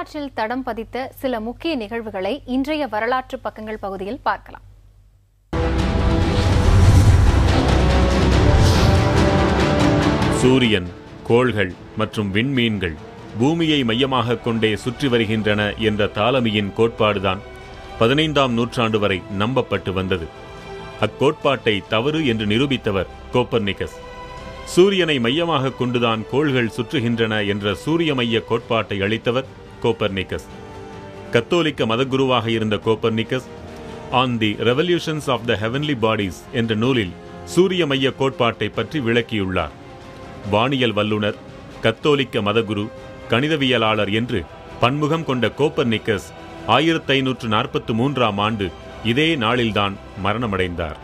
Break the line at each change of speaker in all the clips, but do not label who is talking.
வரலாற்றில் தடம் பதித்த சில முக்கிய நிகழ்வுகளை இன்றைய வரலாற்று பக்கங்கள் பகுதியில் பார்க்கலாம்.
சூரியன், கோள்கள் மற்றும் விண்மீன்கள் பூமியை மையமாக கொண்டே சுற்றி வருகின்றன என்ற தாலமியின் கோட்பாடுதான் 15ஆம் நூற்றாண்டு வரை நம்பப்பட்டு வந்தது. அக்கோட்பாட்டை தவறு என்று நிரூபித்தவர் கோப்பர்னிக்கஸ். சூரியனை மையமாக கொண்டுதான் கோள்கள் சுற்றுகின்றன என்ற சூரிய மைய கோட்பாட்டை அளித்தவர் கோப்பர்னிக்கஸ். கத்தோலிக்க மதகுருவாக இருந்த Copernicus on the revolutions of the heavenly bodies என்ற நூலில் சூரிய மைய கோட்பாட்டை பற்றி விளக்கியுள்ளார். வானியல் வல்லுனர், கத்தோலிக்க மதகுரு, கணிதவியலாளர் என்று பன்முகம் கொண்ட கோப்பர்னிக்கஸ் 1543ஆம் ஆண்டு இதே நாளில்தான் மரணமடைந்தார்.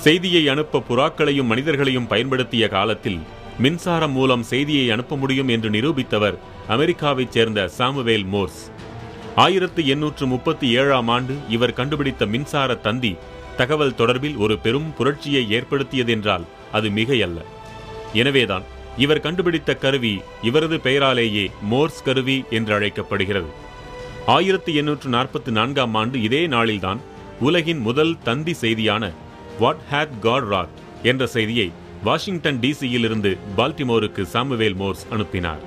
செய்தியை அனுப்ப புறாக்களையும் மனிதர்களையும் பயன்படுத்திய காலத்தில் மின்சாரம் மூலம் செய்தியை அனுப்ப முடியும் என்று நிரூபித்தவர் அமெரிக்காவைச் சேர்ந்த சாமுவேல் மோர்ஸ். 1837ஆம் ஆண்டு இவர் கண்டுபிடித்த மின்சார தந்தி தகவல் தொடர்பில் ஒரு பெரும் புரட்சியை ஏற்படுத்தியதென்றால் அது மிகையல்ல. எனவேதான் இவர் கண்டுபிடித்த கருவி இவரது பெயராலேயே மோர்ஸ் கருவி என்று அழைக்கப்படுகிறது. 1844ஆம் ஆண்டு இதே நாளில்தான் உலகின் முதல் தந்தி செய்தியான வாட் ஹேட் காட் ராட் என்ற செய்தியை வாஷிங்டன் டிசியில் இருந்து பால்டிமோருக்கு சாமுவேல் மோர்ஸ் அனுப்பினார்.